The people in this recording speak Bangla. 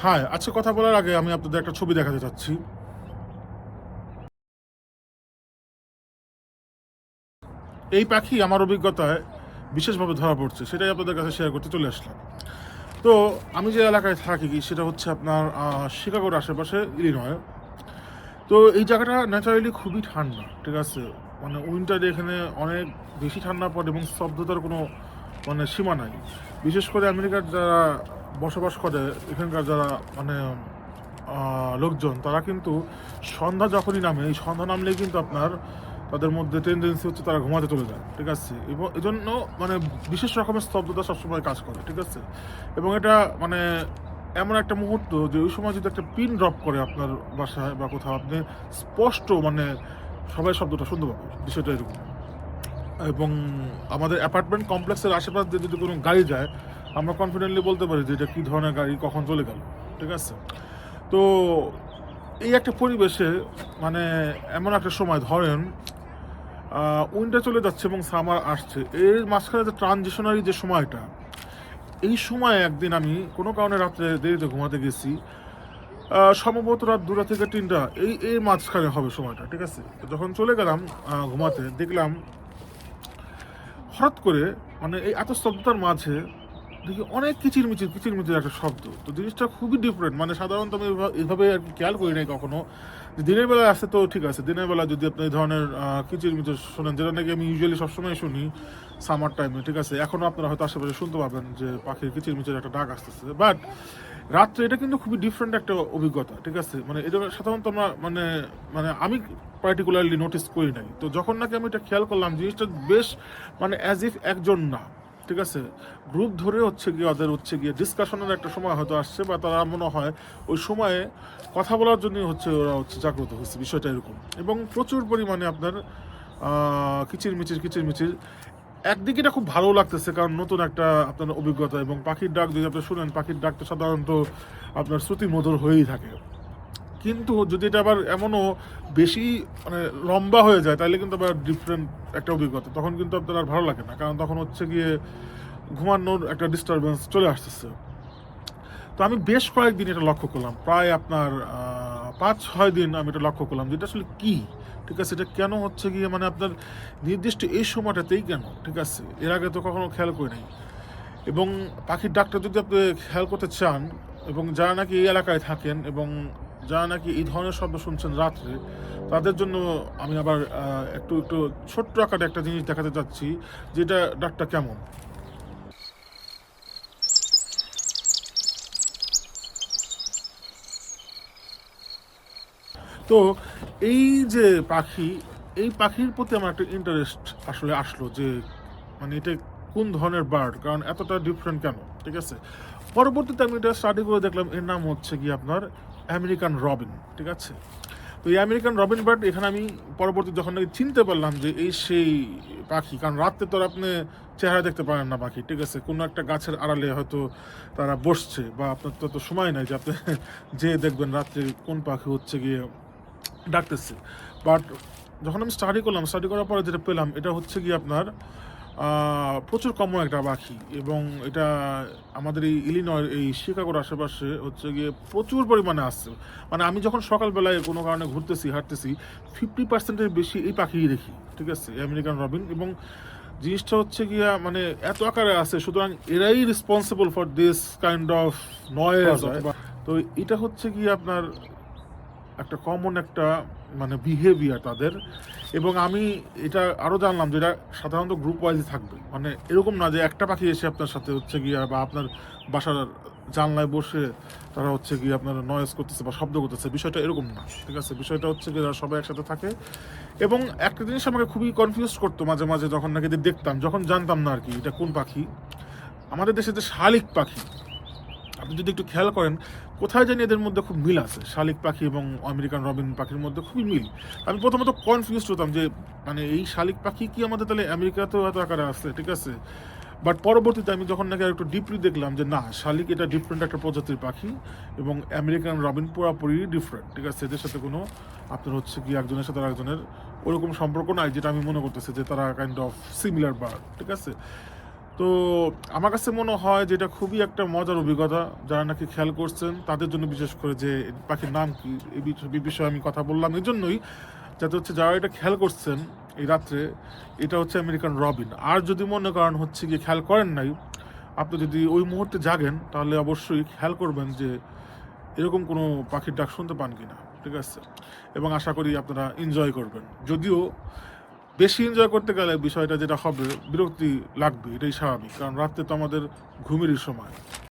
হ্যাঁ, আজকে কথা বলার আগে আমি আপনাদের একটা ছবি দেখাতে চাচ্ছি। এই পাখি আমার অভিজ্ঞতায় বিশেষভাবে ধরা পড়ছে, সেটাই আপনাদের কাছে শেয়ার করতে চলে আসলাম। তো আমি যে এলাকায় থাকি সেটা হচ্ছে আপনার শিকাগোর আশেপাশে, ইলিনয়। তো এই জায়গাটা ন্যাচারালি খুবই ঠান্ডা, ঠিক আছে? মানে উইন্টারে এখানে অনেক বেশি ঠান্ডা পড়ে এবং স্তব্ধতার কোনো সীমা নাই। বিশেষ করে আমেরিকার যারা বসবাস করে, এখানকার যারা মানে লোকজন, তারা কিন্তু সন্ধ্যা যখনই নামে, এই সন্ধ্যা নামলেই কিন্তু আপনার তাদের মধ্যে টেন্ডেন্সি হচ্ছে তারা ঘুমাতে চলে যায়, ঠিক আছে? এবং এজন্য বিশেষ রকমের স্তব্ধতা সবসময় কাজ করে, ঠিক আছে? এবং এটা এমন একটা মুহূর্ত যে ওই সময় যদি একটা পিন ড্রপ করে আপনার বাসায় বা কোথাও, আপনি স্পষ্ট সবাই শব্দটা শুনতে পাবে, বিষয়টা এরকম। এবং আমাদের অ্যাপার্টমেন্ট কমপ্লেক্সের আশেপাশ দিয়ে যদি কোনো গাড়ি যায়, আমরা কনফিডেন্টলি বলতে পারি যে এটা কী ধরনের গাড়ি কখন চলে গেল, ঠিক আছে? তো এই একটা পরিবেশে এমন একটা সময় ধরেন উইন্টার চলে যাচ্ছে এবং সামার আসছে, এর মাঝখানে যে ট্রানজিশনারি যে সময়টা, এই সময়ে একদিন আমি কোনো কারণে রাত্রে দেরিতে ঘুমাতে গেছি। সম্ভবত রাত 2টা থেকে 3টা, এই মাঝখানে হবে সময়টা, ঠিক আছে? যখন চলে গেলাম ঘুমাতে, দেখলাম হঠাৎ করে এই এত স্তব্ধতার মাঝে দেখি অনেক কিচিরমিচির একটা শব্দ। তো জিনিসটা খুবই ডিফারেন্ট, সাধারণত আমি এইভাবে আর কি খেয়াল করি নাই কখনো। যে দিনের বেলায় আসছে তো ঠিক আছে, দিনের বেলা যদি আপনি এই ধরনের কিচিরমিচির শোনেন, যেটা নাকি আমি ইউজুয়ালি সবসময় শুনি সামার টাইমে, ঠিক আছে? এখনও আপনারা হয়তো আশেপাশে শুনতে পাবেন যে পাখির কিচিরমিচির একটা ডাক আসতেছে, বাট রাত্রে এটা কিন্তু খুবই ডিফারেন্ট একটা অভিজ্ঞতা, ঠিক আছে? এটা সাধারণত আমরা আমি পার্টিকুলারলি নোটিস করি নাই। তো যখন নাকি আমি এটা খেয়াল করলাম, জিনিসটা বেশ অ্যাজ ইফ একজন না, ঠিক আছে, গ্রুপ ধরে ওদের ডিসকাশনের একটা সময় হয়তো আসছে, বা তারা মনে হয় ওই সময়ে কথা বলার জন্যই ওরা জাগ্রত হচ্ছে, বিষয়টা এরকম। এবং প্রচুর পরিমাণে আপনার কিচিরমিচির একদিকে এটা খুব ভালো লাগতেছে, কারণ নতুন একটা আপনার অভিজ্ঞতা। এবং পাখির ডাক যদি আপনি শুনেন, পাখির ডাক তো সাধারণত আপনার শ্রুতিমধুর হয়েই থাকে। কিন্তু যদি এটা আবার এমনও বেশি লম্বা হয়ে যায়, তাহলে কিন্তু আবার ডিফারেন্ট একটা অভিজ্ঞতা। তখন কিন্তু আপনার আর ভালো লাগে না, কারণ তখন ঘুমানোর একটা ডিস্টারবেন্স চলে আসতেছে। তো আমি বেশ কয়েকদিন এটা লক্ষ্য করলাম, প্রায় আপনার 5-6 দিন আমি এটা লক্ষ্য করলাম, যেটা আসলে কি, ঠিক আছে? এটা কেন আপনার নির্দিষ্ট এই সময়টাতেই কেন, ঠিক আছে? এর আগে তো কখনো খেয়াল করি নাই। এবং পাখির ডাকটা যদি আপনি খেয়াল করতে চান, এবং যারা নাকি এই এলাকায় থাকেন এবং যারা নাকি এই ধরনের শব্দ শুনছেন রাত্রে, তাদের জন্য আমি আবার একটু একটু ছোট্ট আকারে একটা জিনিস দেখাতে চাচ্ছি, যেটা ডাকটা কেমন। তো এই যে পাখি, এই পাখির প্রতি আমার একটা ইন্টারেস্ট আসলে আসলো, যে এটা কোন ধরনের বার্ড, কারণ এতটা ডিফারেন্ট কেন, ঠিক আছে? পরবর্তীতে আমি এটা স্টাডি করে দেখলাম, এর নাম হচ্ছে কি আপনার আমেরিকান রবিন, ঠিক আছে? তো এই আমেরিকান রবিন বার্ড, এখানে আমি পরবর্তী যখন নাকি চিনতে পারলাম যে এই সেই পাখি, কারণ রাত্রে তো আর আপনি চেহারা দেখতে পারেন না পাখি, ঠিক আছে? কোনো একটা গাছের আড়ালে হয়তো তারা বসছে, বা আপনার তো সময় নাই যে আপনি যে দেখবেন রাত্রে কোন পাখি ডাকতেছে। বাট যখন আমি স্টাডি করার পরে যেটা পেলাম, এটা হচ্ছে কি আপনার প্রচুর কমন একটা পাখি। এবং এটা আমাদের এই ইলিনয়ের এই শিকাগোর আশেপাশে প্রচুর পরিমাণে আসছে। আমি যখন সকালবেলায় কোনো কারণে হাঁটতেছি, 50%-এর বেশি এই পাখিই দেখি, ঠিক আছে? আমেরিকান রবিন। এবং জিনিসটা হচ্ছে গিয়া এত আকারে আছে, সুতরাং এরাই responsible for this kind of noise. তো এটা হচ্ছে গিয়ে আপনার একটা কমন একটা বিহেভিয়ার তাদের। এবং আমি এটা আরও জানলাম যে এটা সাধারণত গ্রুপ ওয়াইজই থাকবে, এরকম না যে একটা পাখি এসে আপনার সাথে বা আপনার বাসার জানলায় বসে তারা আপনার নয়েজ করতেছে বা শব্দ করতেছে, বিষয়টা এরকম না, ঠিক আছে? বিষয়টা হচ্ছে কি, তারা সবাই একসাথে থাকে। এবং একটা জিনিস আমাকে খুবই কনফিউজ করতো মাঝে মাঝে, যখন নাকি দেখতাম, যখন জানতাম না আর কি এটা কোন পাখি। আমাদের দেশে যে শালিক পাখি, আপনি যদি একটু খেয়াল করেন, কোথায় জানি এদের মধ্যে খুব মিল আছে, শালিক পাখি এবং আমেরিকান রবিন পাখির মধ্যে খুবই মিল। আমি প্রথমত কনফিউজ হতাম যে এই শালিক পাখি কি আমাদের তাহলে আমেরিকাতেও এত আকারে আসছে, ঠিক আছে? বাট পরবর্তীতে আমি যখন নাকি একটু ডিপলি দেখলাম যে না, শালিক এটা ডিফারেন্ট একটা প্রজাতির পাখি, এবং আমেরিকান রবিন পুরোপুরি ডিফারেন্ট, ঠিক আছে? এদের সাথে কোনো আপনার একজনের সাথে আরেকজনের ওরকম সম্পর্ক নাই, যেটা আমি মনে করতেছি যে তারা কাইন্ড অফ সিমিলার বার্ড, ঠিক আছে? তো আমার কাছে মনে হয় যে এটা খুবই একটা মজার অভিজ্ঞতা। যারা নাকি খেয়াল করছেন তাদের জন্য বিশেষ করে যে পাখির নাম কি এই বিষয়ে আমি কথা বললাম এজন্যই, যাতে হচ্ছে যারা এটা খেয়াল করছেন এই রাত্রে, এটা হচ্ছে আমেরিকান রবিন। আর যদি মনে করেন হচ্ছে গিয়ে খেয়াল করেন নাই, আপনি যদি ওই মুহূর্তে জাগেন তাহলে অবশ্যই খেয়াল করবেন যে এরকম কোনো পাখির ডাক শুনতে পান কিনা, ঠিক আছে? এবং আশা করি আপনারা এনজয় করবেন। যদিও বেশি এনজয় করতে গেলে বিষয়টা যেটা হবে, বিরক্তি লাগবে, এটাই স্বাভাবিক, কারণ রাত্রে তো আমাদের ঘুমেরই সময়।